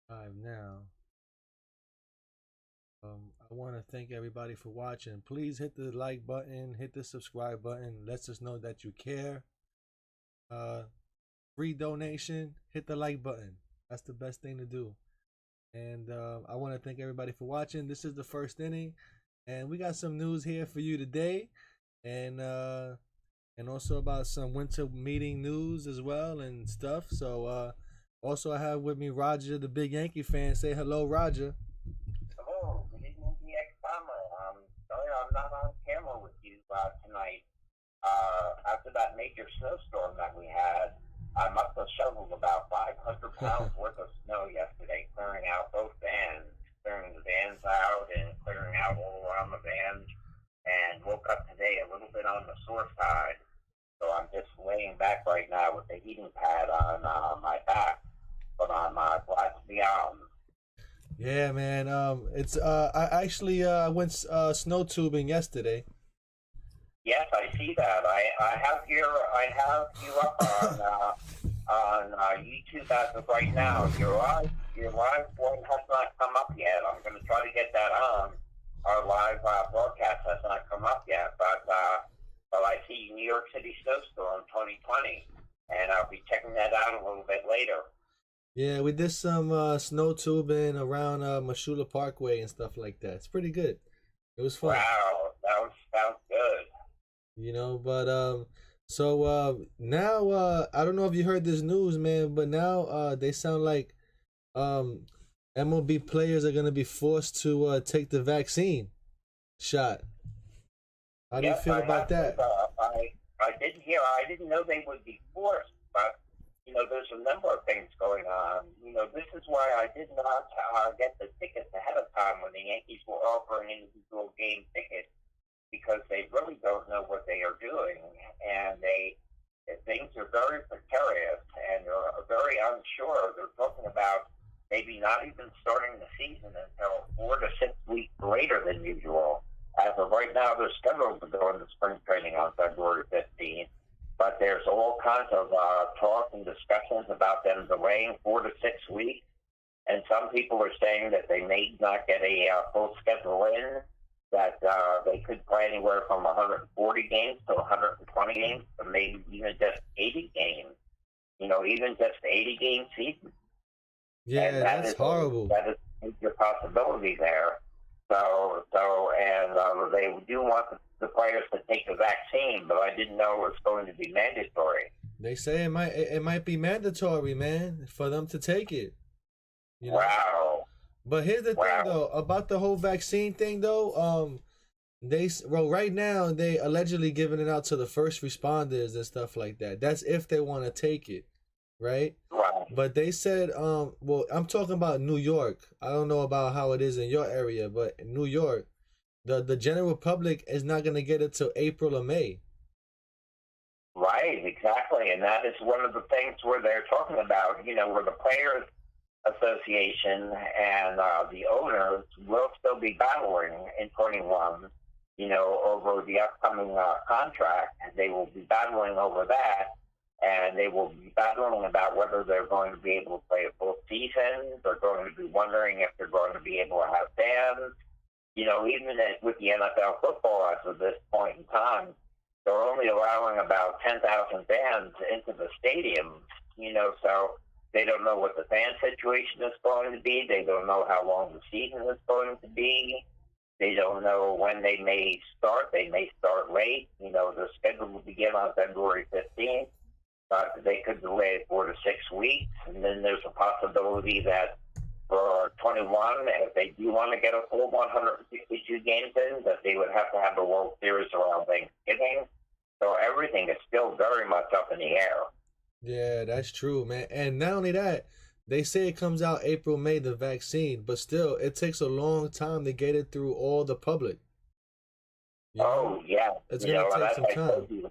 Live now. I want to thank everybody for watching. Please hit the like button, hit the subscribe button. Lets us know that you care. Uh, Free donation. Hit the like button. That's the best thing to do. And I want to thank everybody for watching. This is the first inning, and we got some news here for you today, and also about some winter meeting news as well and stuff. So also I have with me Roger, the big Yankee fan. Say hello, Roger. Hello, good evening, DX Bomber. Sorry I'm not on camera with you tonight. After that major snowstorm that we had, I must have shoveled about 500 pounds worth of snow yesterday, clearing out both vans, clearing the vans out and clearing out all around the vans, and woke up today a little bit on the sore side. So I'm just laying back right now with the heating pad on my back, but I'm glad to be out. Yeah, man. It's I actually went snow tubing yesterday. Yes, I see that. I have you up on YouTube as of right now. Your live one has not come up yet. I'm going to try to get that on. Our live broadcast has not come up yet, but I see New York City snowstorm 2020, and I'll be checking that out a little bit later. Yeah, we did some snow tubing around Mashula Parkway and stuff like that. It's pretty good. It was fun. Wow, sounds good. But now I don't know if you heard this news, man, but now they sound like um MLB players are gonna be forced to take the vaccine shot. How do you Yes, feel I about have heard. that? I did hear. I didn't know they would be forced, but there's a number of things going on. This is why I did not get the tickets ahead of time when the Yankees were offering individual game tickets, because they really don't know what they are doing, and things are very precarious and are very unsure. They're talking about maybe not even starting the season until 4 to 6 weeks later than usual. As of right now, they're scheduled to go into spring training on February 15th, but there's all kinds of talk and discussions about them delaying 4 to 6 weeks. And some people are saying that they may not get a full schedule in, that they could play anywhere from 140 games to 120 games, or maybe even just 80 games. Even just 80-game season. Yeah, And that's horrible. that is a major possibility there. And they do want the players to take the vaccine, but I didn't know it was going to be mandatory. They say it might be mandatory, man, for them to take it. You know. Wow. But here's the thing, Wow. though, about the whole vaccine thing, though. Right now they allegedly giving it out to the first responders and stuff like that. That's if they want to take it, right? Wow. But they said, well, I'm talking about New York. I don't know about how it is in your area, but in New York, the general public is not gonna get it till April or May. Right, exactly. And that is one of the things where they're talking about, where the Players Association and the owners will still be battling in 21, over the upcoming contract. They will be battling over that, and they will be battling about whether they're going to be able to play a full season. They're going to be wondering if they're going to be able to have fans. Even with the NFL football as of this point in time, they're only allowing about 10,000 fans into the stadiums, so they don't know what the fan situation is going to be. They don't know how long the season is going to be. They don't know when they may start. They may start late. The schedule will begin on February 15th, but they could delay it 4 to 6 weeks. And then there's a possibility that for 21, if they do want to get a full 162 games in, that they would have to have a World Series around Thanksgiving. So everything is still very much up in the air. Yeah, that's true, man. And not only that, they say it comes out April, May, the vaccine, but still, it takes a long time to get it through all the public. Oh, yeah. It's gonna take some time.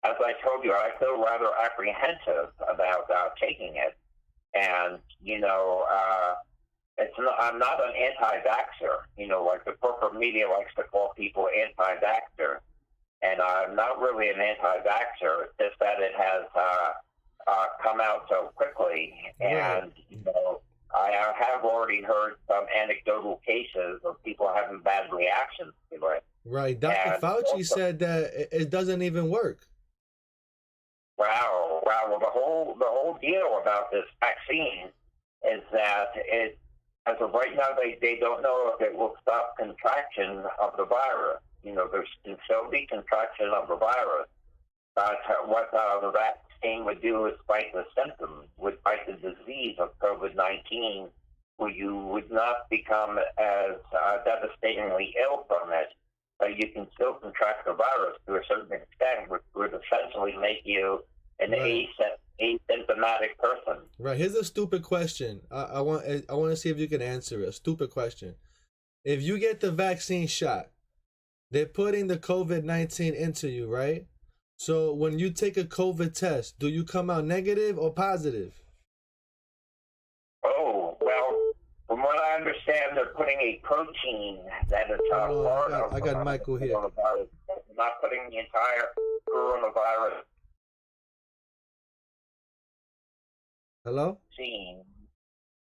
As I told you, I feel rather apprehensive about taking it. And, I'm not an anti-vaxxer, like the corporate media likes to call people anti-vaxxer. And I'm not really an anti-vaxxer. It's just that it has come out so quickly. Right. And, I have already heard some anecdotal cases of people having bad reactions to it. Right. Dr. Fauci said that it doesn't even work. Wow. Well, the whole deal about this vaccine is that as of right now, they don't know if it will stop contraction of the virus. There can still be contraction of the virus, but what the vaccine would do is fight the symptoms, would fight the disease of COVID-19, where you would not become as devastatingly ill from it, but you can still contract the virus to a certain extent, which would essentially make you an asymptomatic person. Right. Here's a stupid question. I want to see if you can answer it. A stupid question. If you get the vaccine shot, they're putting the COVID-19 into you, right? So when you take a COVID test, do you come out negative or positive? Oh, well, from what I understand, they're putting a protein that is part of I got Michael here. Coronavirus. They're not putting the entire coronavirus Hello? vaccine,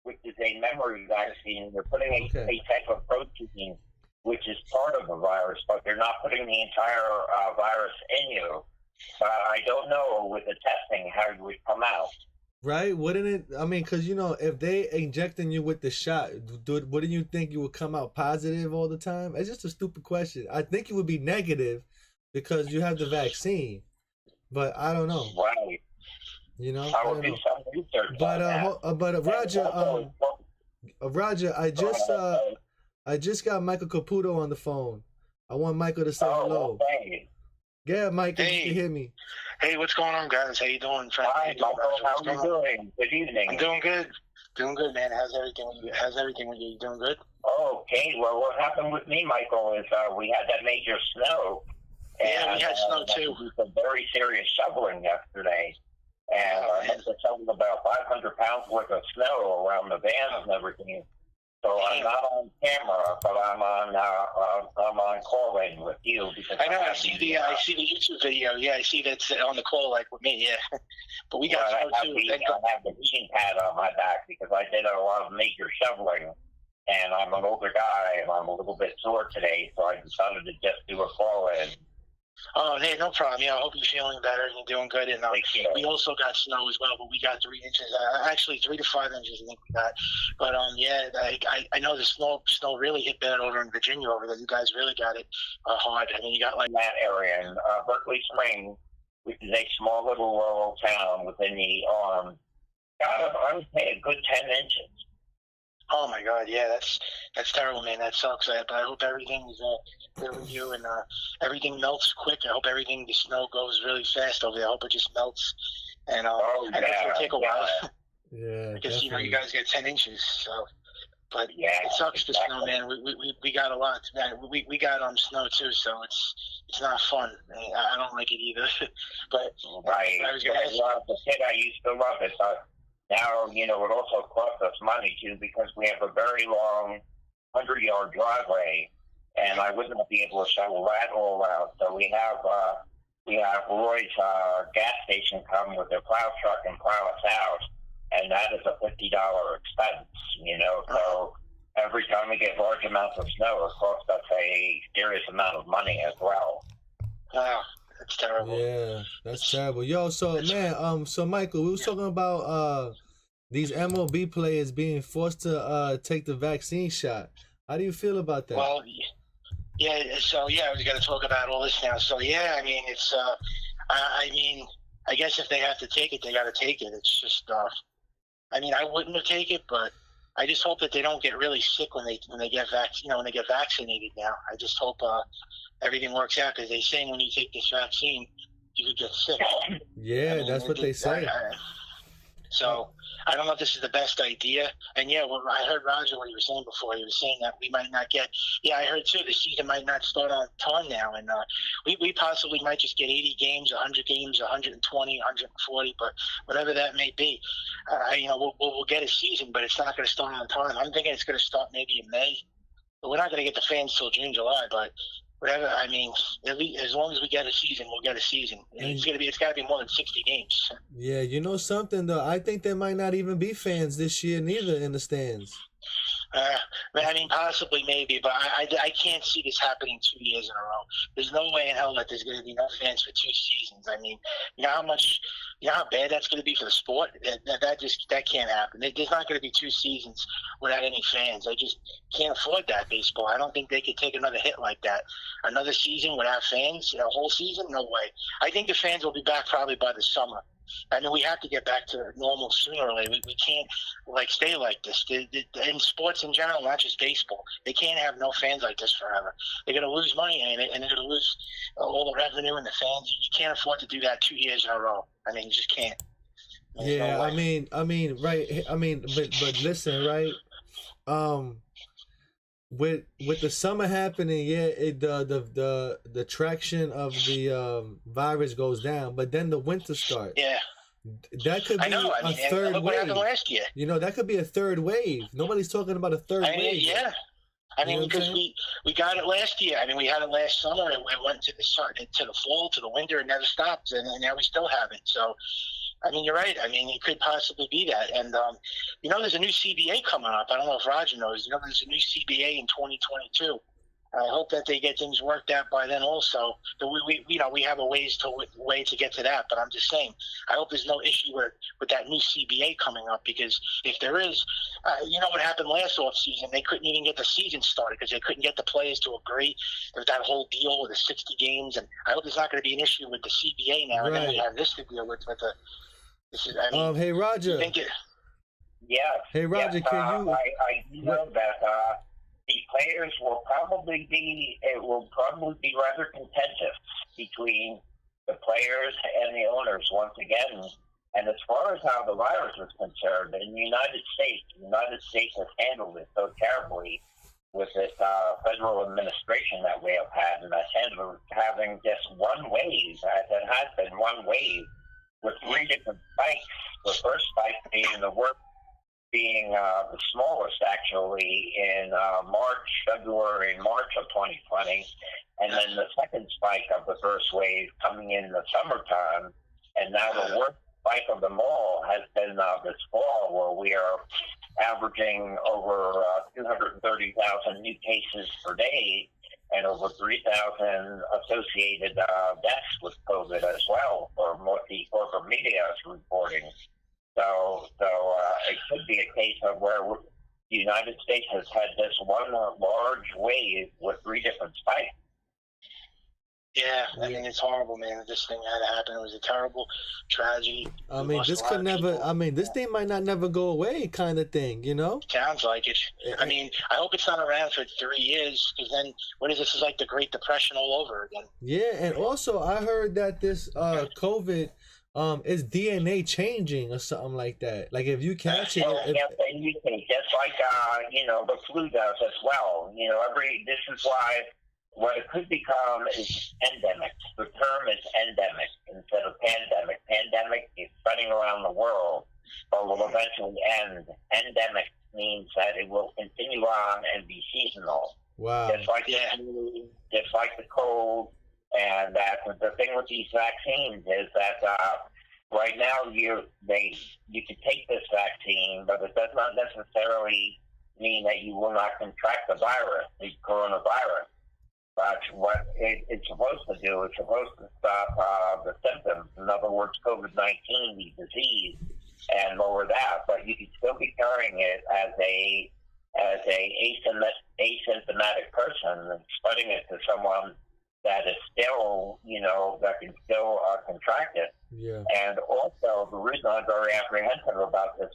which is a memory vaccine. They're putting a type of protein which is part of the virus, but they're not putting the entire virus in you. I don't know with the testing how it would come out. Right? Wouldn't it? I mean, because, if they injecting you with the shot, wouldn't you think you would come out positive all the time? It's just a stupid question. I think it would be negative because you have the vaccine, but I don't know. Right. I will do some research but Roger, I just got Michael Caputo on the phone. I want Michael to say hello. Okay. Yeah, Michael, you can hear me. Hey, what's going on, guys? How you doing? Hi, Michael. How are you doing? Good evening. I'm doing good. Doing good, man. How's everything with you? You doing good? Okay. Well, what happened with me, Michael, is we had that major snow. Yeah, we had snow, too. We had some very serious shoveling yesterday. And I had to shovel about 500 pounds worth of snow around the vans and everything. So I'm not on camera, but I'm on call-in with you because I know. I see the YouTube video. Yeah, I see that's on the call like with me. Yeah, but we got snow too. I have the heating pad on my back because I did a lot of major shoveling, and I'm an older guy and I'm a little bit sore today, so I decided to just do a call-in. Oh, hey, no problem. Yeah, I hope you're feeling better and you're doing good. And we also got snow as well, but we got 3 inches. Actually, 3 to 5 inches, I think we got. But yeah, I know the snow really hit bad over in Virginia over there. You guys really got it hard. I mean, you got like that area in Berkeley Springs, which is a small little rural town within the got I would say a good 10 inches. Oh my God, yeah, that's terrible, man. That sucks. But I hope everything is good with you and everything melts quick. I hope the snow goes really fast over there. I hope it just melts. And I know it'll take a while. Yeah, because you guys get 10 inches. So, but it sucks the snow, man. We got a lot. Man, we got snow too, so it's not fun. I don't like it either. But right, I was gonna love the kid. I used to love it. Now, it also costs us money, too, because we have a very long 100-yard driveway, and I would not be able to shovel that all out. So we have Roy's gas station come with their plow truck and plow us out, and that is a $50 expense, So every time we get large amounts of snow, it costs us a serious amount of money as well. Wow. That's terrible. Yeah, that's terrible. Yo, so man, so Michael, we was talking about these MLB players being forced to take the vaccine shot. How do you feel about that? Well, yeah. So yeah, we got to talk about all this now. So yeah, I mean, it's I guess if they have to take it, they got to take it. It's just I mean, I wouldn't have taken it, but I just hope that they don't get really sick when they get vaccinated. Now, I just hope everything works out because they say when you take this vaccine, you could get sick. Yeah, that's what they say. So I don't know if this is the best idea. And yeah, I heard Roger what he was saying before. He was saying that we might not get. Yeah, I heard too. The season might not start on time now, and we possibly might just get 80 games, 100 games, 120, 140, but whatever that may be, we'll get a season, but it's not going to start on time. I'm thinking it's going to start maybe in May. But we're not going to get the fans till June, July. But whatever. I mean, at least, as long as we get a season, we'll get a season. It's got to be more than 60 games. Yeah, you know something though. I think there might not even be fans this year, neither in the stands. I mean, possibly, maybe, but I can't see this happening 2 years in a row. There's no way in hell that there's going to be no fans for 2 seasons. I mean, you know how bad that's going to be for the sport? That can't happen. There's not going to be 2 seasons without any fans. I just can't afford that, baseball. I don't think they could take another hit like that. Another season without fans, a whole season? No way. I think the fans will be back probably by the summer. I mean, we have to get back to normal sooner or later. We can't stay like this. In sports in general, not just baseball, they can't have no fans like this forever. They're going to lose money and they're going to lose all the revenue and the fans. You can't afford to do that 2 years in a row. I mean, you just can't. There's no way. I mean, right. I mean, but listen, right. With the summer happening, the traction of the virus goes down, but then the winter starts. Yeah. That could be a third wave. What happened last year? That could be a third wave. Nobody's talking about a third wave. Yeah. I mean, because we got it last year. I mean, we had it last summer, and we went to the fall, to the winter, and never stopped, and now we still have it. So, I mean, you're right. I mean, it could possibly be that. And, there's a new CBA coming up. I don't know if Roger knows. There's a new CBA in 2022. I hope that they get things worked out by then also. But we have a way to get to that. But I'm just saying, I hope there's no issue with that new CBA coming up, because if there is, what happened last offseason? They couldn't even get the season started because they couldn't get the players to agree with that whole deal with the 60 games. And I hope there's not going to be an issue with the CBA now. Right. And then we have this to deal with the. Hey Roger. Yes. Hey Roger, yes, can you? I know that the players will probably be rather contentious between the players and the owners once again. And as far as how the virus is concerned, in the United States has handled it so terribly with this federal administration that we have had, and that's handled having just one wave, as it has been one wave, with 3 different spikes. The first spike being the smallest, actually, in February and March of 2020, and then the second spike of the first wave coming in the summertime, and now the worst spike of them all has been this fall, where we are averaging over 230,000 new cases per day, and over 3,000 associated deaths with COVID as well, for what the corporate media is reporting. So it could be a case of where the United States has had this one large wave with 3 different spikes. Yeah, I mean, it's horrible, man. This thing had to happen. It was a terrible tragedy. I mean, this could never. I mean, this thing might not never go away, kind of thing. Sounds like it. I mean, I hope it's not around for 3 years, because then this is like the Great Depression all over again. Yeah, and also I heard that this COVID is DNA changing or something like that. Like if you catch it, just like the flu does as well. This is why. What it could become is endemic. The term is endemic instead of pandemic. Pandemic is spreading around the world, but will eventually end. Endemic means that it will continue on and be seasonal. Wow. Just like the cold. And that the thing with these vaccines is that right now you can take this vaccine, but it does not necessarily mean that you will not contract the virus, the coronavirus. But what it's supposed to do, it's supposed to stop the symptoms. In other words, COVID-19, the disease, and lower that. But you can still be carrying it as a asymptomatic person and spreading it to someone that is still, that can still contract it. Yeah. And also, the reason I'm very apprehensive about this,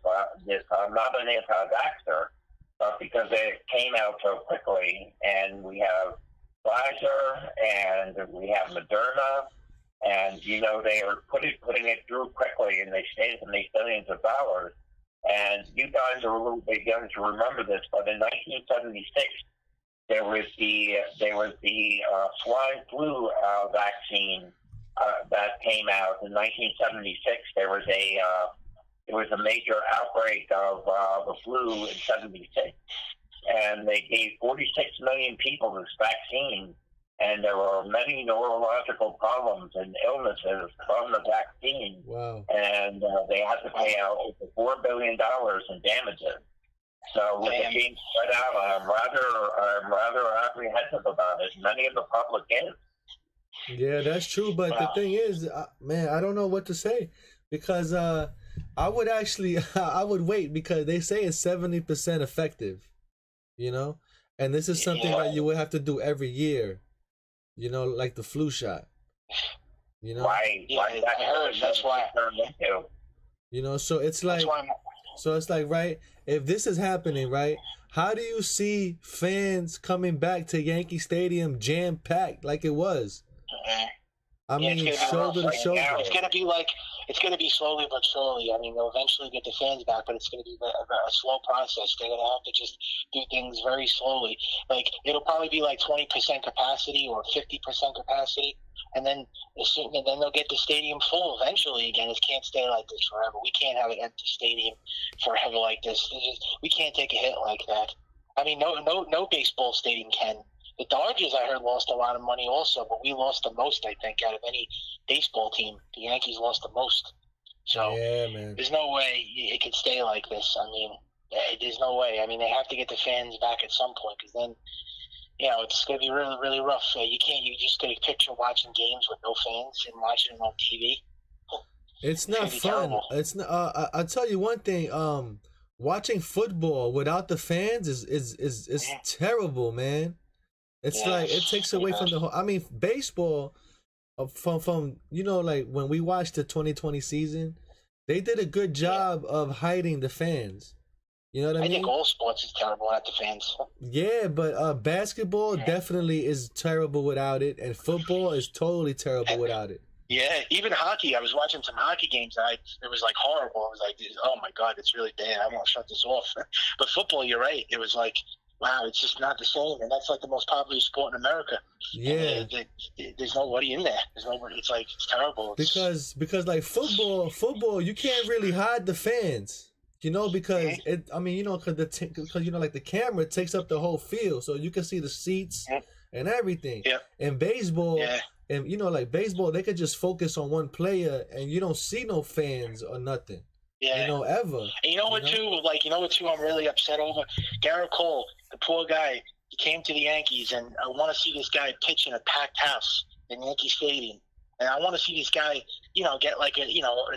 I'm not an anti-vaxxer, but because it came out so quickly, and we have Pfizer and we have Moderna, and they are putting it through quickly, and they saved them billions of dollars. And you guys are a little bit young to remember this, but in 1976 there was the swine flu vaccine that came out. In 1976 there was a major outbreak of the flu in '76. And they gave 46 million people this vaccine, and there were many neurological problems and illnesses from the vaccine. Wow. And they had to pay out over $4 billion in damages. So with it being spread out, I'm rather apprehensive about it. Many of the public is. Yeah, that's true. But the thing is, man, I don't know what to say, because I would actually I would wait, because they say it's 70% effective, you know, and this is something that you would have to do every year, you know, like the flu shot, you know. Right. Yeah, I heard. That's why. You know, so it's like, right, if this is happening, right, how do you see fans coming back to Yankee Stadium jam packed like it was? I mean, shoulder to shoulder. It's gonna be slowly but surely. I mean, they'll eventually get the fans back, but it's gonna be a slow process. They're gonna have to just do things very slowly. Like, it'll probably be like 20% capacity or 50% capacity, and then they'll get the stadium full eventually again. It can't stay like this forever. We can't have an empty stadium forever like this. We can't take a hit like that. I mean, no baseball stadium can. The Dodgers, I heard, lost a lot of money also, but we lost the most, I think, out of any baseball team. The Yankees lost the most. So yeah, man, there's no way it could stay like this. I mean, there's no way. I mean, they have to get the fans back at some point, because then, you know, it's going to be really, really rough. You just get a picture watching games with no fans and watching them on TV. It's not fun. Terrible. It's not. I'll tell you one thing. Watching football without the fans is terrible, man. It's like, it takes away from the whole. I mean, baseball, from you know, like when we watched the 2020 season, they did a good job of hiding the fans. You know what I mean? I think all sports is terrible without the fans. Yeah, but basketball definitely is terrible without it, and football is totally terrible without it. Yeah, even hockey. I was watching some hockey games, and it was like horrible. I was like, oh my God, it's really bad. I want to shut this off. But football, you're right. It was like, wow, it's just not the same, and that's like the most popular sport in America. Yeah, there's nobody in there. There's nobody. It's like, it's terrible. Because like football, you can't really hide the fans, you know, because I mean, you know, because you know, like the camera takes up the whole field, so you can see the seats and everything. Yeah. And baseball, and you know, like baseball, they could just focus on one player, and you don't see no fans or nothing. Yeah. You know, ever. And you know what, too, I'm really upset over? Garrett Cole, the poor guy, he came to the Yankees, and I want to see this guy pitch in a packed house in Yankee Stadium. And I want to see this guy, you know, get like an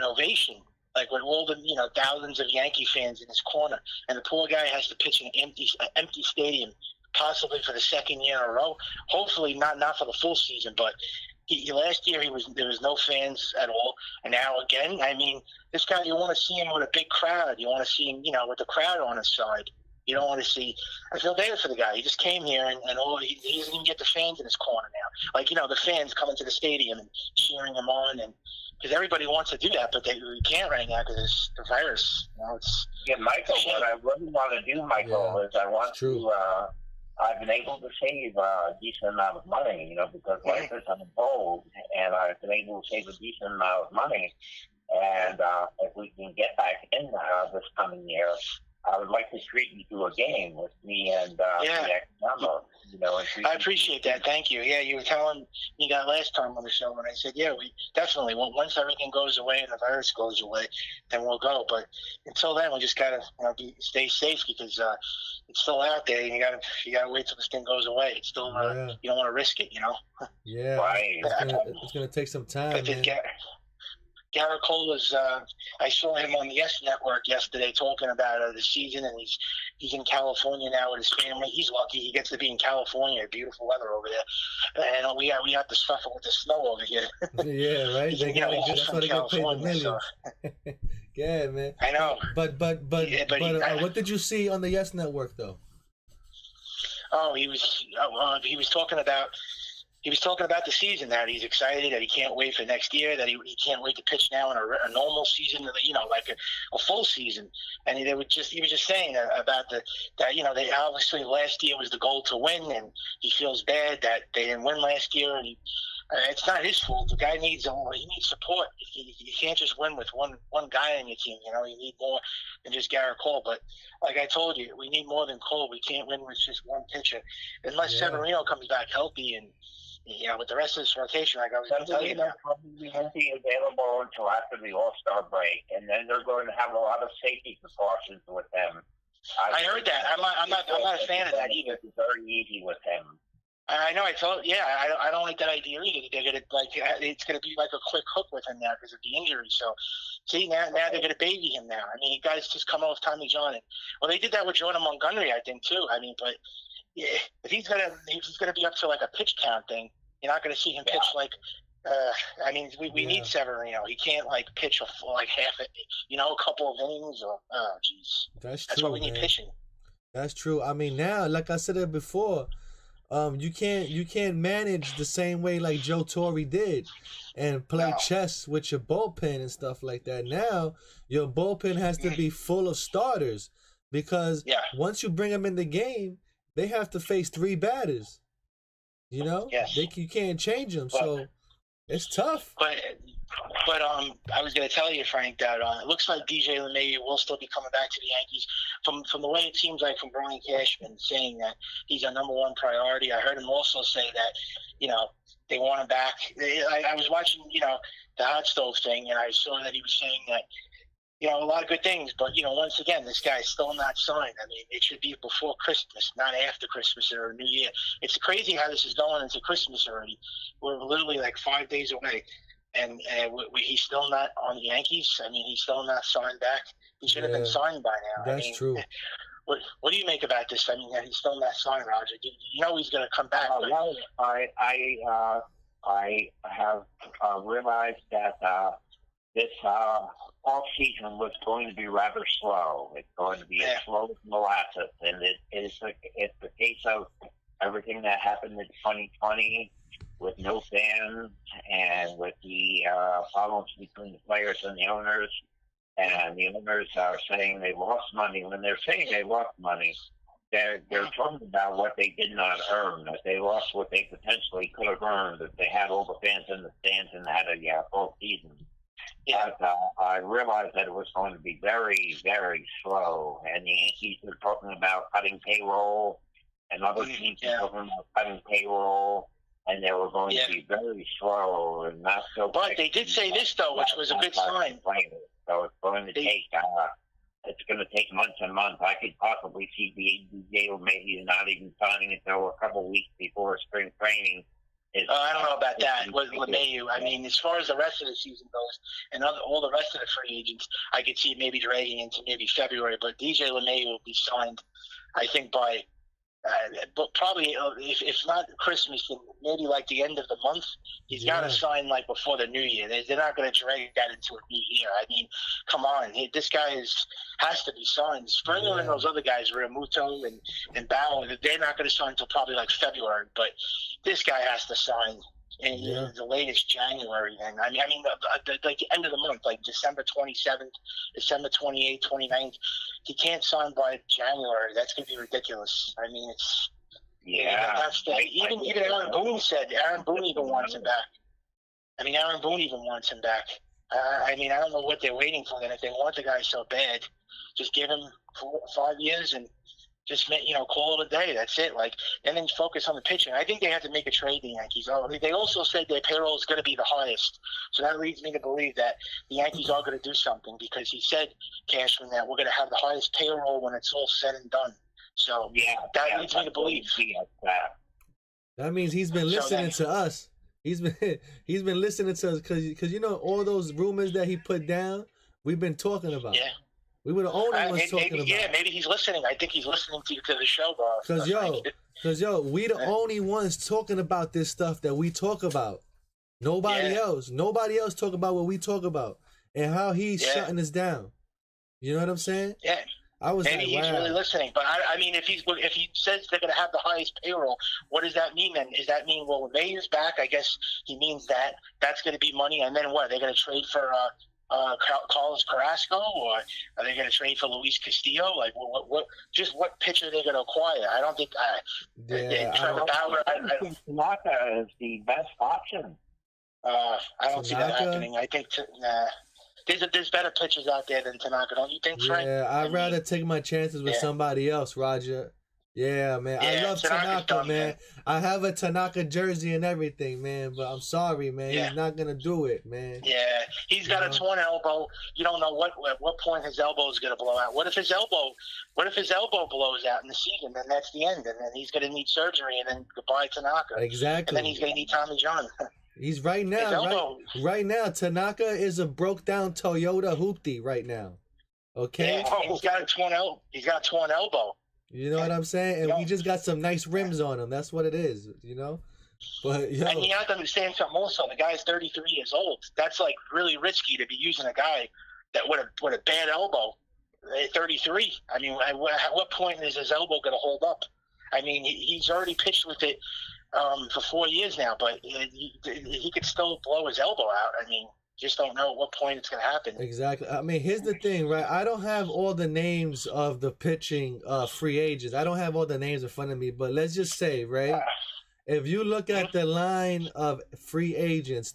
ovation, like with all the, you know, thousands of Yankee fans in his corner. And the poor guy has to pitch in an empty stadium, possibly for the second year in a row. Hopefully not for the full season, but last year there was no fans at all, and now again, I mean, this guy, you want to see him with a big crowd. You want to see him, you know, with the crowd on his side. You don't want to see. I feel bad for the guy. He just came here, and he doesn't even get the fans in his corner now. Like, you know, the fans coming to the stadium and cheering him on, and because everybody wants to do that, but we can't right now because it's the virus. You know, it's Michael. What I really want to do, Michael, is I want to. I've been able to save a decent amount of money, you know, because life is unfold, and I've been able to save a decent amount of money. And if we can get back in this coming year, I would like to treat you to a game with me and the ex-member. You know, I appreciate that. Thank you. Yeah, you were telling me that last time on the show, and I said, yeah, we definitely. Once everything goes away and the virus goes away, then we'll go. But until then, we just gotta stay safe, because it's still out there. And you gotta wait till this thing goes away. It's still you don't want to risk it, you know. Yeah, right. It's gonna take some time. But Garrett Cole was. I saw him on the Yes Network yesterday talking about the season, and he's in California now with his family. He's lucky he gets to be in California. Beautiful weather over there, and we have to suffer with the snow over here. Yeah, right. That's why they get paid the millions. So. Yeah, man. I know. But what did you see on the Yes Network though? Oh, he was talking about. He was talking about the season, that he's excited, that he can't wait for next year, that he can't wait to pitch now in a normal season, you know, like a full season. And he was just saying about that, you know, they obviously last year was the goal to win, and he feels bad that they didn't win last year. And it's not his fault. The guy needs support. You can't just win with one guy on your team. You know, you need more than just Garrett Cole. But like I told you, we need more than Cole. We can't win with just one pitcher unless Severino comes back healthy and with the rest of this rotation, like I was going to tell you now. Probably won't be available until after the All-Star break, and then they're going to have a lot of safety precautions with them. I heard that. I'm not a fan of that either. It's very easy with him. I know. I don't like that idea either. They're gonna it's gonna be like a quick hook with him now because of the injury. So, see now they're gonna baby him now. I mean, you guys just come off Tommy John. Well, they did that with Jordan Montgomery, I think too. I mean, but yeah, if he's gonna be up to like a pitch count thing, you're not gonna see him pitch like. I mean, we need Severino. He can't like pitch like half it, a couple of innings or jeez. That's what we need pitching. That's true. I mean, now, like I said it before. You can't manage the same way like Joe Torre did and play chess with your bullpen and stuff like that. Now your bullpen has to be full of starters because once you bring them in the game, they have to face 3 batters. You can't change them, so it's tough. But I was going to tell you, Frank, that it looks like DJ LeMahieu will still be coming back to the Yankees. From the way it seems like from Brian Cashman saying that he's our number 1 priority. I heard him also say that, they want him back. I was watching, the hot stove thing, and I saw that he was saying that, a lot of good things. But, once again, this guy's still not signed. I mean, it should be before Christmas, not after Christmas or New Year. It's crazy how this is going into Christmas already. We're literally like 5 days away. And he's still not on the Yankees. I mean, he's still not signed back. He should have been signed by now. That's true. What do you make about this? I mean, he's still not signed, Roger. He's going to come back. I have realized that this off season was going to be rather slow. It's going to be as slow as molasses, and it's the case of everything that happened in 2020. With no fans and with the problems between the players and the owners. And the owners are saying they lost money. When they're saying they lost money, they're talking about what they did not earn, that they lost what they potentially could have earned if they had all the fans in the stands and had a full season. But I realized that it was going to be very, very slow. And the Yankees were talking about cutting payroll, and other teams were talking about cutting payroll. And they were going to be very slow and not so. But they did say this though, which was a good sign. So it's going to take months and months. I could possibly see the NBA maybe not even signing until a couple of weeks before spring training. I don't know about that with LeMahieu. I mean, as far as the rest of the season goes, and all the rest of the free agents, I could see maybe dragging into maybe February. But DJ LeMahieu will be signed, I think, by. But probably, if not Christmas, then maybe like the end of the month. He's got to sign like before the New Year. They're not going to drag that into a New Year. I mean, come on, this guy has to be signed. Springer and those other guys, Realmuto and Bauer, they're not going to sign until probably like February. But this guy has to sign in the latest January. Then I mean, like the end of the month, like December 27th, December 28th, 29th. He can't sign by January. That's going to be ridiculous. I mean, it's even Aaron Boone said. Aaron Boone even wants him back. I mean, Aaron Boone even wants him back. I mean, I don't know what they're waiting for. Then if they want the guy so bad, just give him 5 years and just call it a day. That's it. Like, and then focus on the pitching. I think they have to make a trade. The Yankees. They also said their payroll is going to be the highest, so that leads me to believe that the Yankees are going to do something because he said, Cashman, that we're going to have the highest payroll when it's all said and done. So that leads me to believe. That means he's been listening to us. He's been listening to us because all those rumors that he put down, we've been talking about. Yeah. We were the only ones talking about. Yeah, maybe he's listening. I think he's listening to the show, bro. Because we the only ones talking about this stuff that we talk about. Nobody else. Nobody else talk about what we talk about and how he's shutting us down. You know what I'm saying? Yeah. I was maybe he's really listening. But I mean, if he says they're going to have the highest payroll, what does that mean then? Does that mean Mayer's back? I guess he means that's going to be money, and then what? They're going to trade for Carlos Carrasco, or are they going to trade for Luis Castillo? Like, what pitcher are they going to acquire? I don't think. Trevor Bauer. I think Tanaka is the best option. I don't see that happening. I think there's better pitchers out there than Tanaka. Don't you think, Frank? Yeah, I'd rather take my chances with somebody else, Roger. Yeah, man. I love Tanaka, man. I have a Tanaka jersey and everything, man. But I'm sorry, man. He's not gonna do it, man. Yeah, he's got a torn elbow. You don't know at what point his elbow is gonna blow out. What if his elbow blows out in the season? Then that's the end, and then he's gonna need surgery, and then goodbye Tanaka. Exactly. And then he's gonna need Tommy John. He's right now. Right now, Tanaka is a broke down Toyota hoopty right now. Okay. Yeah, he's got a torn elbow. You know what I'm saying? And we just got some nice rims on him. That's what it is, you know? But and you have to understand something also. The guy's 33 years old. That's like really risky to be using a guy that with a bad elbow at 33. I mean, at what point is his elbow going to hold up? I mean, he's already pitched with it for 4 years now, but he could still blow his elbow out. I mean, just don't know at what point it's going to happen. Exactly. I mean, here's the thing, right? I don't have all the names of the pitching free agents. I don't have all the names in front of me, but let's just say, right? If you look at the line of free agents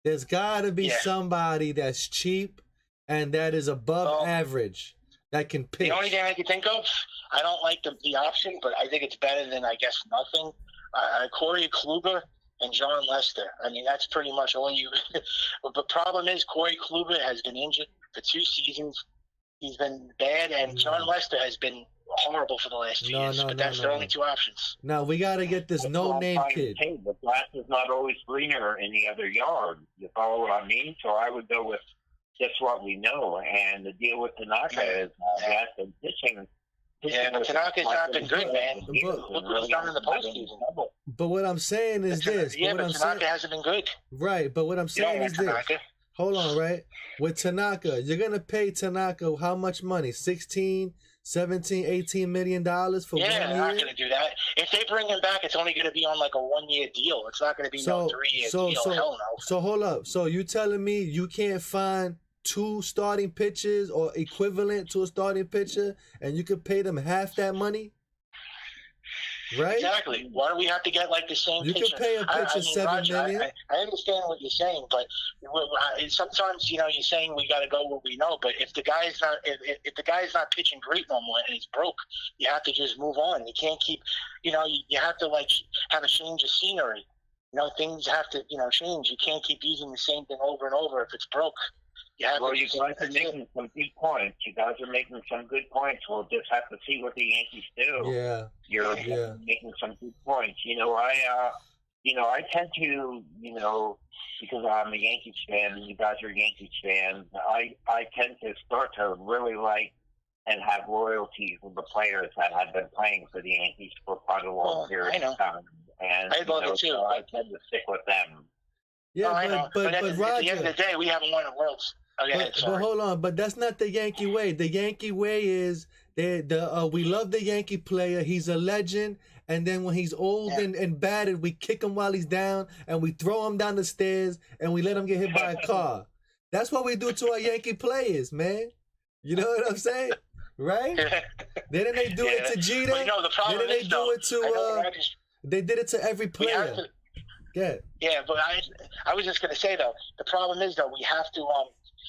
there's got to be somebody that's cheap and that is above average that can pitch. The only thing I can think of, I don't like the option, but I think it's better than, I guess, nothing. Corey Kluber and John Lester. I mean, that's pretty much all you. But the problem is, Corey Kluber has been injured for 2 seasons. He's been bad, and John Lester has been horrible for the last 2 years. But that's the only 2 options. Now we got to get this no-name kid. The grass is not always greener in the other yard. You follow what I mean? So I would go with just what we know. And the deal with Tanaka is that's the pitching. Yeah, but Tanaka's not been good, man. Look what he's done in the postseason. But what I'm saying is this. Yeah, but Tanaka hasn't been good. Right, but what I'm saying is this. Hold on, right? With Tanaka, you're going to pay Tanaka how much money? 16, 17, 18 million dollars for 1 year? Yeah, they're not going to do that. If they bring him back, it's only going to be on like a 1-year deal. It's not going to be no 3-year deal. Hell no. So hold up. So you telling me you can't find 2 starting pitchers or equivalent to a starting pitcher and you could pay them half that money? Right? Exactly. Why do we have to get like the same pitcher? You can pay a pitcher $7 million. I understand what you're saying, but sometimes you're saying we got to go where we know. But if the guy's not if the guy's not pitching great no more and he's broke, you have to just move on. You can't keep you have to like have a change of scenery. Things have to change. You can't keep using the same thing over and over if it's broke. You guys are making some good points. You guys are making some good points. We'll just have to see what the Yankees do. Yeah. You're making some good points. I tend to, because I'm a Yankees fan and you guys are Yankees fans, I tend to start to really like and have loyalty for the players that have been playing for the Yankees for quite a long period of time. And I love it too. So I tend to stick with them. Yeah, but at Roger, the end of the day, we haven't won the Worlds. But hold on, but that's not the Yankee way. The Yankee way is we love the Yankee player. He's a legend, and then when he's old and battered, we kick him while he's down, and we throw him down the stairs, and we let him get hit by a car. That's what we do to our Yankee players, man. You know what I'm saying? Right? Didn't they do it to Jeter? Well, the problem Didn't they do it to? They did it to every player. Yeah, but I was just going to say though, the problem is though we have to.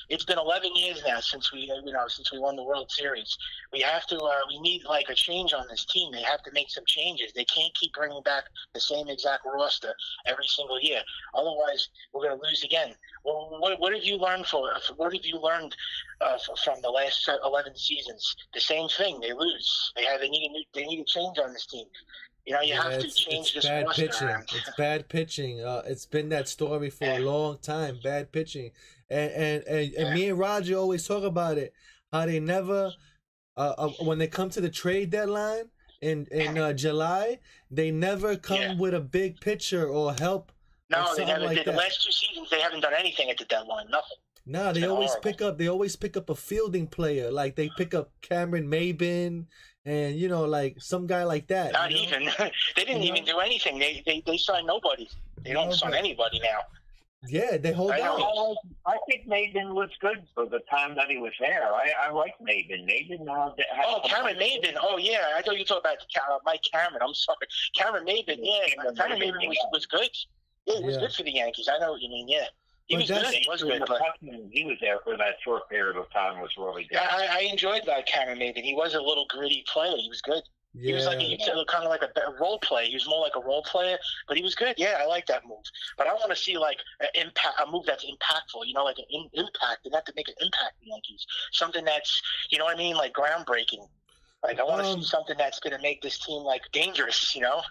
It's been 11 years now since we won the World Series. We have to. We need like a change on this team. They have to make some changes. They can't keep bringing back the same exact roster every single year. Otherwise, we're going to lose again. Well, what have you learned from the last 11 seasons? The same thing. They lose. They need a change on this team. You have to change this roster around. It's bad pitching. It's been that story for a long time. Bad pitching. And me and Roger always talk about it. How they never, when they come to the trade deadline in July, they never come with a big pitcher or help. No, they never did. The last 2 seasons, they haven't done anything at the deadline. Nothing. No, they always pick up. They always pick up a fielding player. Like they pick up Cameron Maybin. And like some guy like that. Not even. They didn't even do anything. They signed nobody. They don't sign anybody now. Yeah, they hold out. I think Maybin was good for the time that he was there. I like Maybin. Cameron Maybin. Oh yeah, I thought you were talking about Mike Cameron. I'm sorry, Cameron Maybin. Yeah, Cameron Maybin was good. Yeah, he was good for the Yankees. I know what you mean. Yeah. He was good. He was good, but he was there for that short period of time. Was really good. I enjoyed that Cameron Maybin. He was a little gritty player. He was good. He was like kind of like a role player. He was more like a role player, but he was good. Yeah, I like that move. But I want to see like a move that's impactful. You know, like an impact, and not to make an impact the Yankees. Something that's, you know what I mean, like groundbreaking. Like I want to see something that's going to make this team like dangerous. You know,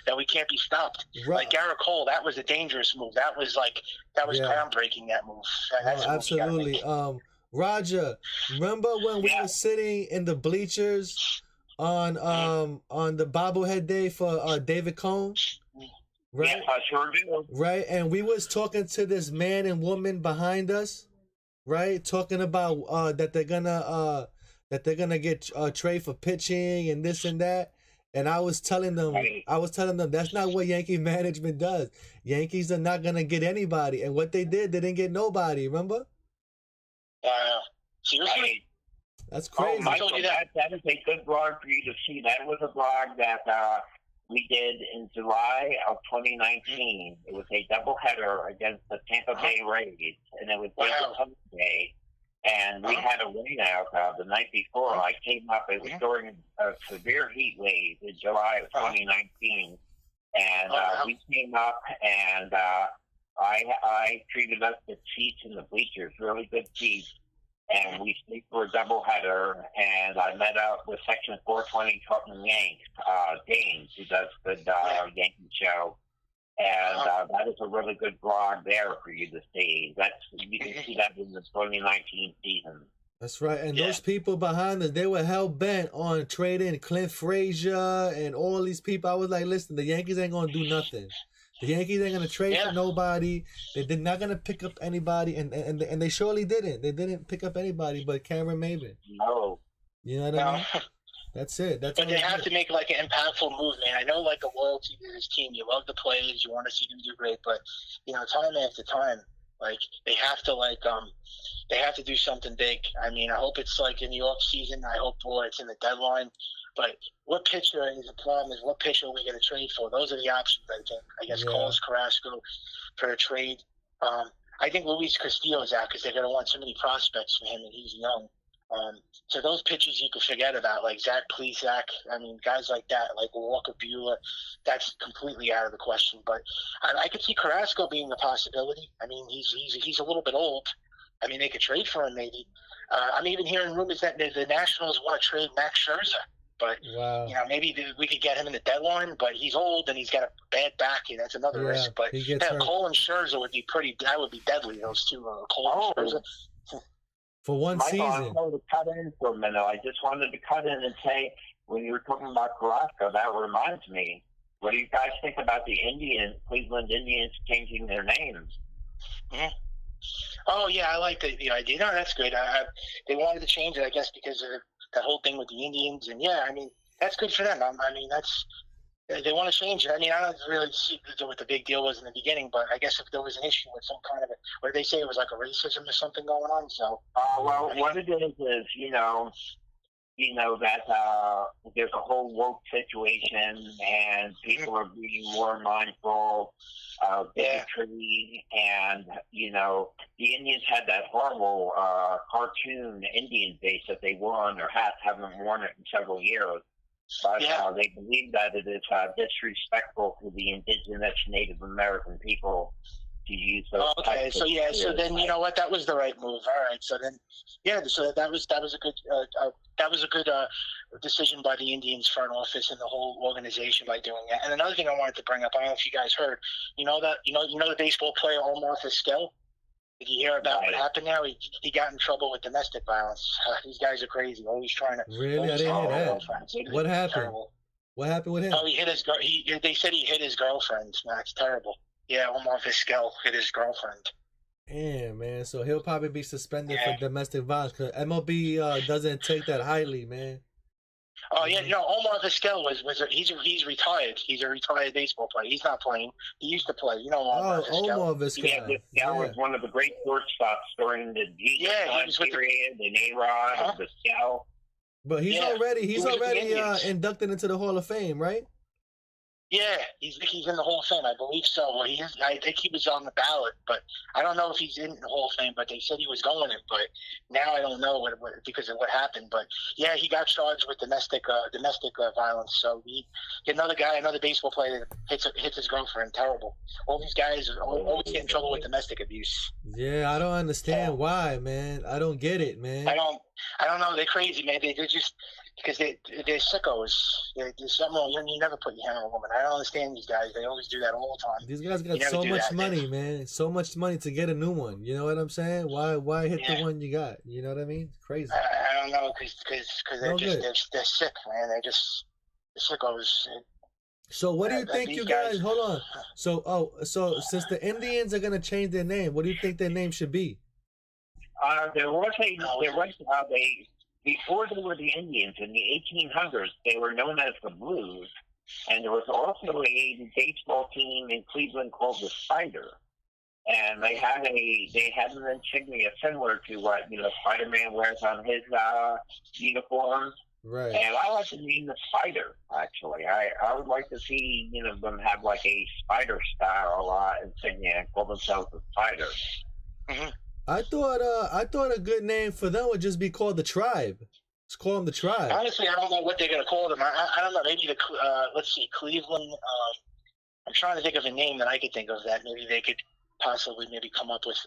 that we can't be stopped. Right. Like Garrett Cole, that was a dangerous move. That was groundbreaking. That move. That's absolutely. Roger, remember when we were sitting in the bleachers on the bobblehead day for David Cone? Right? Yeah, I sure do. Right, and we was talking to this man and woman behind us, right? Talking about that they're gonna get trade for pitching and this and that. And I was telling them that's not what Yankee management does. Yankees are not gonna get anybody. And what they did, they didn't get nobody, remember? Seriously? That's crazy. Oh, Michael, that is a good blog for you to see. That was a blog that we did in July of 2019. It was a doubleheader against the Tampa Bay Rays, and it was David Day. And we had a rainout the night before. I came up. It was during a severe heat wave in July of 2019, and we came up and. I treated us to seats in the bleachers, really good seats, and we stayed for a doubleheader. And I met up with Section 420 Talking Yanks, James, who does the Yankee show, and that is a really good blog there for you to see. You can see that in the 2019 season. That's right, and those people behind us, they were hell bent on trading Clint Frazier and all these people. I was like, listen, the Yankees ain't gonna do nothing. The Yankees ain't gonna trade for nobody. They're not gonna pick up anybody, and they surely didn't. They didn't pick up anybody but Cameron Maybin. No, you know what I mean? That's it. But they have to make like an impactful move, man. I know like a loyalty to this team. You love the players. You want to see them do great, but you know, time after time, like they have to do something big. I mean, I hope it's like in the off season. I hope it's in the deadline. But what pitcher is the problem? Is what pitcher are we going to trade for? Those are the options, I think. I guess Coles, Carrasco for a trade. I think Luis Castillo is out because they're going to want so many prospects for him, and he's young. So those pitchers you could forget about, like Zach Plesac. I mean, guys like that, like Walker Buehler, that's completely out of the question. But I could see Carrasco being a possibility. I mean, he's a little bit old. I mean, they could trade for him maybe. I'm even hearing rumors that the Nationals want to trade Max Scherzer. But, you know, maybe we could get him in the deadline, but he's old and he's got a bad back, and that's another risk. But Cole and Scherzer would be that would be deadly, those two, Cole and Scherzer. For one season. I wanted to cut in for a minute. I just wanted to cut in and say, when you were talking about Carrasco, that reminds me, what do you guys think about the Cleveland Indians changing their names? Mm-hmm. Oh, yeah, I like the idea. No, that's good. They wanted to change it, I guess, because of that whole thing with the Indians, and I mean, that's good for them. I mean, they want to change it. I mean, I don't really see what the big deal was in the beginning, but I guess if there was an issue with some kind of what did they say, it was like a racism or something going on. So, well, what it is, you know that there's a whole woke situation, and people are being more mindful of bigotry, and the Indians had that horrible cartoon Indian face that they wore on their hats, haven't worn it in several years. But they believe that it is disrespectful to the indigenous Native American people to use those. Okay, so so then you know what, that was the right move. All right, so then so that was a good decision by the Indians front office and the whole organization by doing that. And another thing I wanted to bring up, I don't know if you guys heard, you know the baseball player Omar Vizquel. Did you hear about what happened now? He got in trouble with domestic violence. These guys are crazy. Always trying to. Really, I didn't hear that. What happened? Terrible. What happened with him? Oh, he hit his girl. They said he hit his girlfriend. That's terrible. Yeah, Omar Vizquel hit his girlfriend. Damn, man. So he'll probably be suspended for domestic violence because MLB doesn't take that highly, man. Oh yeah, Omar Vizquel he's retired. He's a retired baseball player. He's not playing. He used to play. Omar Vizquel. Omar Vizquel. Was one of the great shortstops during the he was period, and A-Rod, Vizquel. But he's already inducted into the Hall of Fame, right? Yeah, he's in the Hall of Fame, I believe so. Well, he is. I think he was on the ballot, but I don't know if he's in the Hall of Fame. But they said he was going in, but now I don't know what because of what happened. But yeah, he got charged with domestic violence. So another guy, another baseball player that hits his girlfriend. Terrible. All these guys always get in trouble with domestic abuse. Yeah, I don't understand why, man. I don't get it, man. I don't know. They're crazy, man. They're just because they're sickos. There's something wrong. You never put your hand on a woman. I don't understand these guys. They always do that all the time. These guys got so much money, man. So much money to get a new one. You know what I'm saying? Why hit the one you got? You know what I mean? It's crazy. I don't know because they're sick, man. They're just sickos. So what do you think, you guys? Hold on. So since the Indians are gonna change their name, what do you think their name should be? Before they were the Indians in the 1800s, they were known as the Blues, and there was also a baseball team in Cleveland called the Spider, and they had an insignia similar to what Spider-Man wears on his uniform. Right. And I like to name the Spider. Actually, I would like to see them have like a Spider style insignia and call themselves the Spider. Mm-hmm. I thought a good name for them would just be called the Tribe. Let's call them the Tribe. Honestly, I don't know what they're gonna call them. I don't know. Maybe let's see, Cleveland. I'm trying to think of a name that I could think of that maybe they could possibly come up with.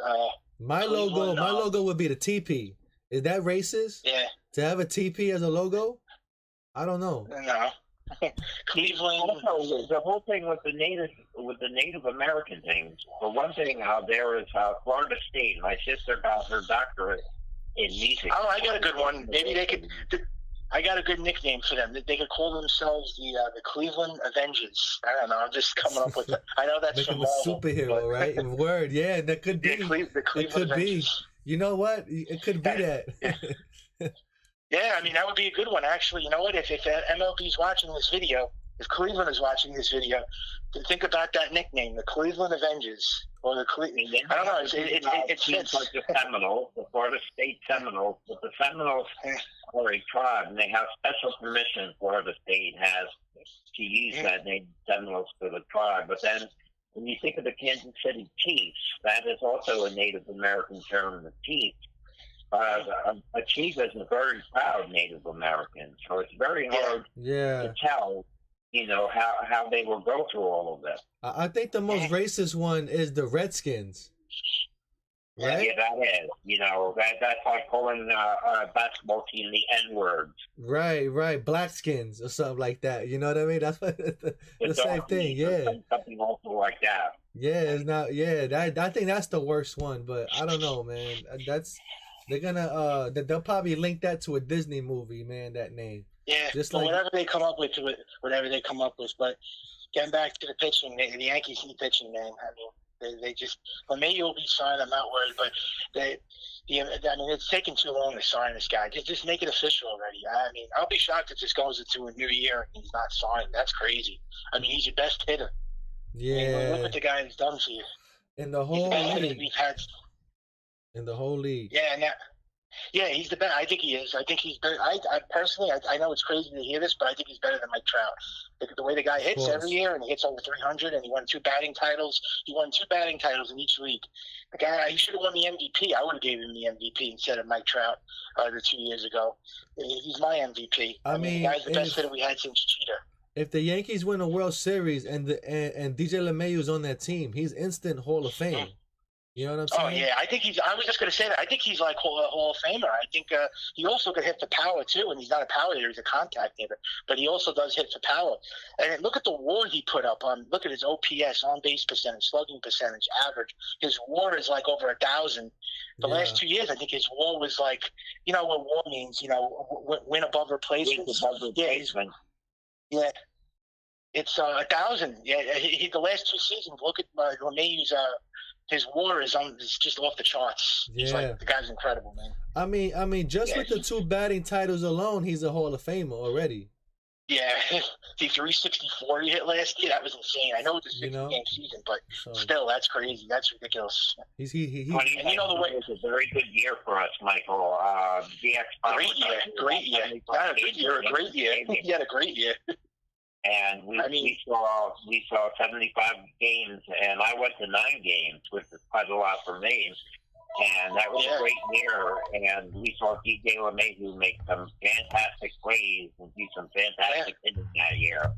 My logo would be the TP. Is that racist? Yeah. To have a TP as a logo? I don't know. No. Cleveland. Also, the whole thing with the Native American things. For one thing, there is Florida State. My sister got her doctorate in music. Oh, I got a good one. Maybe they could. I got a good nickname for them. They could call themselves the Cleveland Avengers. I don't know. I'm just coming up with it. I know that's Make from them a superhero, right? Word, yeah, that could be. The Cleveland Avengers. Be. You know what? It could be that. Yeah, I mean, that would be a good one, actually. You know what? If MLB is watching this video, if Cleveland is watching this video, think about that nickname, the Cleveland Avengers. Or the Cleveland. I don't know. It fits. Like the Seminoles, the Florida State Seminoles. But the Seminoles are a tribe, and they have special permission Florida State has to use that name, Seminoles, for the tribe. But then when you think of the Kansas City Chiefs, that is also a Native American term, the Chiefs. A chief is a very proud Native American, so it's very hard to tell, how they will go through all of this. I think the most racist one is the Redskins. Right? Yeah, that is. That's like calling a basketball team the N-word. Right. Blackskins or something like that. You know what I mean? That's the same thing. Yeah. Something also like that. Yeah, it's not. Yeah, I think that's the worst one. But I don't know, man. They're gonna they'll probably link that to a Disney movie, man. That name. Yeah, just like whatever they come up with. But getting back to the pitching, the Yankees need pitching, man. I mean, they just maybe will be signing. I'm not worried, but it's taking too long to sign this guy. Just make it official already. I mean, I'll be shocked if this goes into a new year and he's not signed. That's crazy. I mean, he's your best hitter. Yeah. I mean, look what the guy has done for you. In the whole league. We've had. In the whole league. Yeah, he's the best. I think he is. I think he's better. I personally, I know it's crazy to hear this, but I think he's better than Mike Trout. The way the guy hits every year, and he hits over 300, and he won 2 batting titles. He won 2 batting titles in each league. The guy, he should have won the MVP. I would have gave him the MVP instead of Mike Trout the 2 years ago. He's my MVP. I mean, the guy's the best hitter we had since Jeter. If the Yankees win a World Series and DJ LeMahieu's on that team, he's instant Hall of Fame. You know what I'm saying? Oh, yeah. I was just going to say that. I think he's like a Hall of Famer. I think he also could hit for power, too, and he's not a power hitter. He's a contact hitter. But he also does hit for power. And look at the WAR he put up. Look at his OPS, on-base percentage, slugging percentage, average. His WAR is like over 1,000. The last 2 years, I think his WAR was like, you know what WAR means, win above replacement. Yeah. It's 1,000. Yeah, the last 2 seasons, look at LeMahieu's his WAR is just off the charts. Yeah. He's like, the guy's incredible, man. I mean, just with the 2 batting titles alone, he's a Hall of Famer already. Yeah, the 364 he hit last year, that was insane. I know it's a 60-game season, but still, that's crazy. That's ridiculous. And you know the way it's a very good year for us, Michael. Great year. Not a good year, a great year. He had a great year. And we saw 75 games, and I went to 9 games, which is quite a lot for me. And that was a great year. And we saw DJ LeMahieu make some fantastic plays and do some fantastic hitting that year.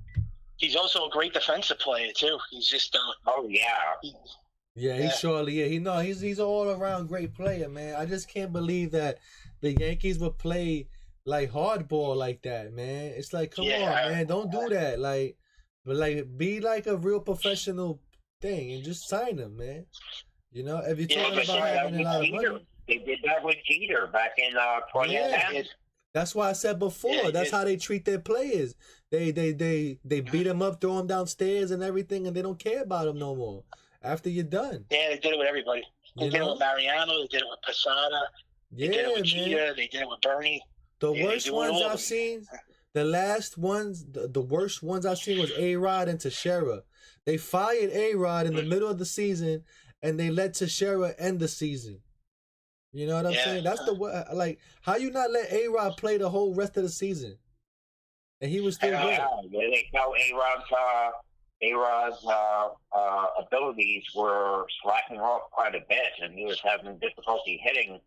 He's also a great defensive player too. He's just He's surely he's an all around great player, man. I just can't believe that the Yankees would play like hardball like that, man. It's like, come on, man, don't do that. Be like a real professional thing and just sign him, man. You know, if you're talking about having a lot of money. They did that with Jeter back in 2010. That's why I said before. That's how they treat their players. They beat them up, throw them downstairs and everything, and they don't care about them no more after you're done. Yeah, they did it with everybody. They did it with Mariano. They did it with Posada. They did it with Jeter. They did it with Bernie. The worst ones I've seen, the last ones, the worst ones I've seen was A-Rod and Teixeira. They fired A-Rod in the middle of the season, and they let Teixeira end the season. You know what I'm saying? That's how you not let A-Rod play the whole rest of the season, and he was still good. They felt A-Rod's abilities were slacking off quite a bit, and he was having difficulty hitting.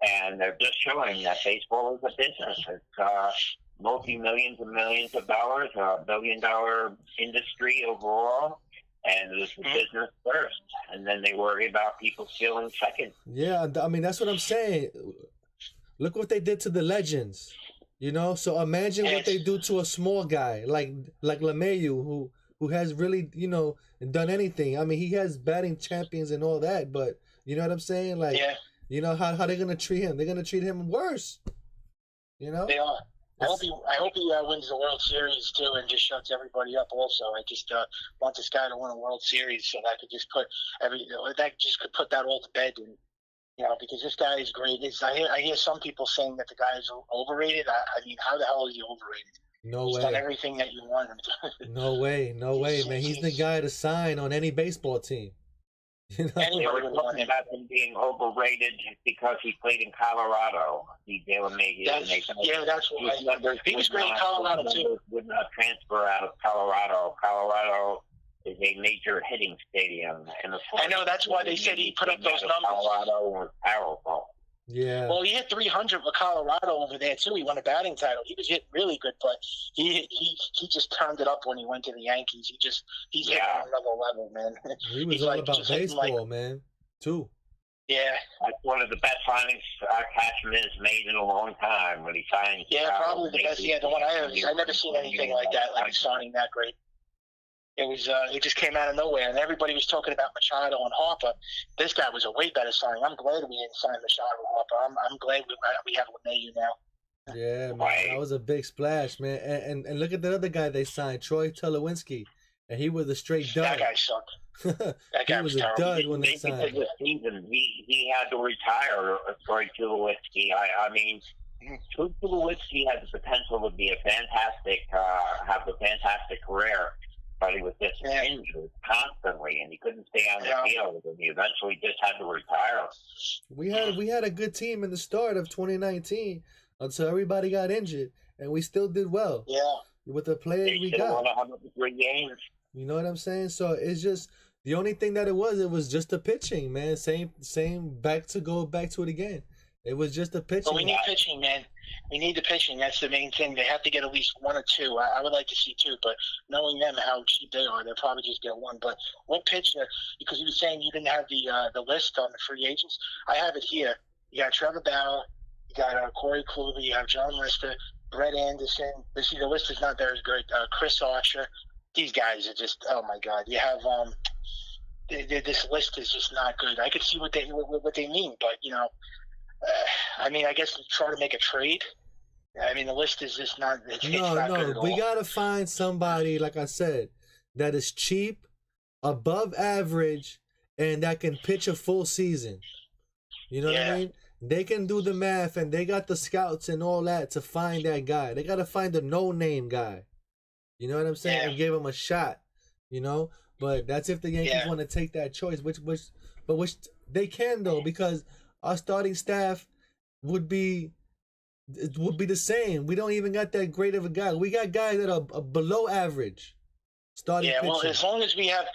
And they're just showing that baseball is a business. It's multi-millions and millions of dollars, a billion-dollar industry overall, and it's a business first. And then they worry about people stealing second. Yeah, I mean, that's what I'm saying. Look what they did to the legends, you know? So imagine what they do to a small guy like LeMahieu, who has really, done anything. I mean, he has batting champions and all that, but you know what I'm saying? You know how they're gonna treat him? They're gonna treat him worse. You know? They are. I hope he wins the World Series too, and just shuts everybody up. Also, I just want this guy to win a World Series so that could just put put that all to bed, and because this guy is great. I hear some people saying that the guy is overrated. I mean, how the hell is he overrated? No He's way. done everything that you want him to. No way, man. He's the guy to sign on any baseball team. They were talking about him being overrated because he played in Colorado. That's why. He was great in Colorado too. Would not transfer out of Colorado. Colorado is a major hitting stadium. I know, that's why they said he put up those numbers. Colorado was powerful. Yeah. Well, he hit 300 with Colorado over there too. He won a batting title. He was hitting really good, but he just turned it up when he went to the Yankees. He's hitting on another level, man. He was all about baseball, man, too. Yeah. That's one of the best signings Cashman has made in a long time when he signed. Yeah, probably the best. Yeah, the one I never seen anything like that, like signing that great. It just came out of nowhere, and everybody was talking about Machado and Harper. This guy was a way better signing. I'm glad we didn't sign Machado and Harper. I'm glad we have LeMahieu now. Yeah, man, that was a big splash, man. And look at the other guy they signed, Troy Tulowitzki, and he was a straight dud. That guy sucked. That guy was a dud when they signed him. He had to retire, Troy Tulowitzki. I mean, Troy Tulowitzki had the potential to be have a fantastic career. But he was just injured constantly, and he couldn't stay on the field, and he eventually just had to retire. We had a good team in the start of 2019 until everybody got injured, and we still did well. Yeah, with the players we got. Won 103 games. You know what I'm saying? So it's just the only thing that it was just the pitching, man. Same back to it again. It was just the pitching. But we need pitching, man. We need the pitching. That's the main thing. They have to get at least one or two. I would like to see two, but knowing them how cheap they are, they'll probably just get one. But what pitcher? Because you were saying you didn't have the list on the free agents. I have it here. You got Trevor Bauer. You got Corey Kluber. You have John Lister, Brett Anderson. The list is not there as good. Chris Archer. These guys are just, oh my God. You have this list is just not good. I could see what they mean, but I mean, I guess try to make a trade. I mean, the list is just not. It's not good at all. We gotta find somebody, like I said, that is cheap, above average, and that can pitch a full season. You know what I mean? They can do the math, and they got the scouts and all that to find that guy. They gotta find a no-name guy. You know what I'm saying? And give him a shot. But that's if the Yankees want to take that choice, which they can though, because our starting staff would be it would be the same. We don't even got that great of a guy. We got guys that are below average. Starting Yeah, well, pitching. as long as we have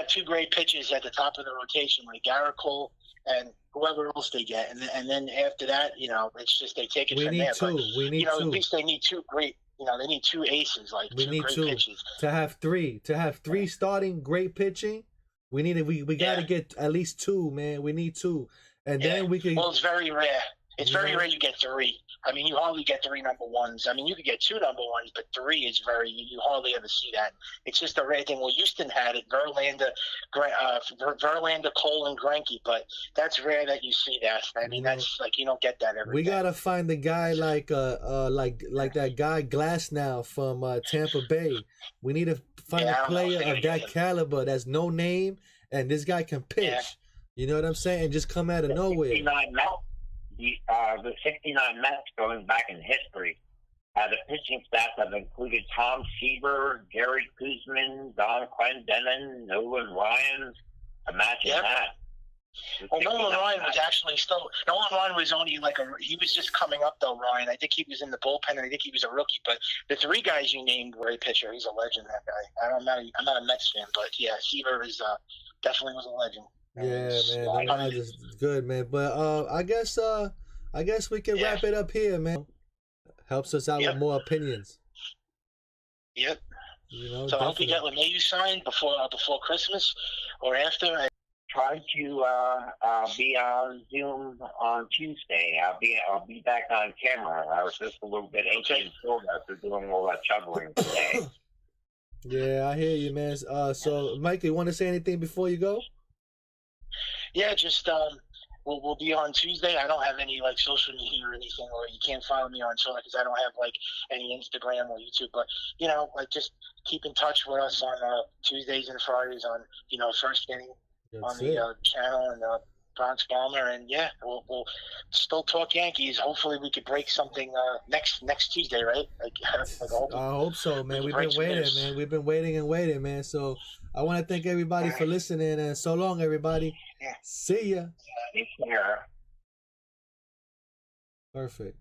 two great pitchers at the top of the rotation, like Garrett Cole and whoever else they get, and then after that, it's just they take it We from need there. two. But, We need two. at least they need two great. They need two aces, like We two need great two. pitchers. To have three starting great pitching. We need it. We got to get at least two, man. We need two, and then we can. Well, it's very rare. It's very rare you get three. I mean, you hardly get three number ones. I mean, you could get two number ones, but three is you hardly ever see that. It's just a rare thing. Well, Houston had it, Verlander, Cole, and Greinke, but that's rare that you see that. I mean, that's like you don't get that every day. We gotta find the guy like that guy Glasnow from Tampa Bay. We need to find a player of that caliber that's no name, and this guy can pitch. Yeah. You know what I'm saying? Just come out of nowhere. 69 Mets, the 69 Mets, going back in history, the pitching staff have included Tom Seaver, Gary Kuzman, Don Clendenin, Nolan Ryan. Imagine that. Well, Nolan Ryan was actually Nolan Ryan was only he was just coming up though, Ryan. I think he was in the bullpen, and I think he was a rookie. But the three guys you named were a pitcher. He's a legend, that guy. I'm not a Mets fan, but yeah, Seaver is definitely was a legend. Yeah, man, that was good, man. But I guess we can wrap it up here, man. Helps us out with more opinions. Yep. definitely. So I hope you get LeMahieu signed before Christmas or after. Try to be on Zoom on Tuesday. I'll be back on camera. I was just a little bit anxious after doing all that shoveling today. Yeah, I hear you, man. So Mike, you want to say anything before you go? Yeah, just we'll be on Tuesday. I don't have any social media or anything, or you can't follow me on Twitter because I don't have any Instagram or YouTube. But just keep in touch with us on Tuesdays and Fridays on First Inning on the channel and Bronx Bomber, and we'll still talk Yankees. Hopefully, we could break something next Tuesday, right? I hope so, man. We've been waiting, man. We've been waiting and waiting, man. So I want to thank everybody for listening, and so long, everybody. See ya. Take care. Perfect.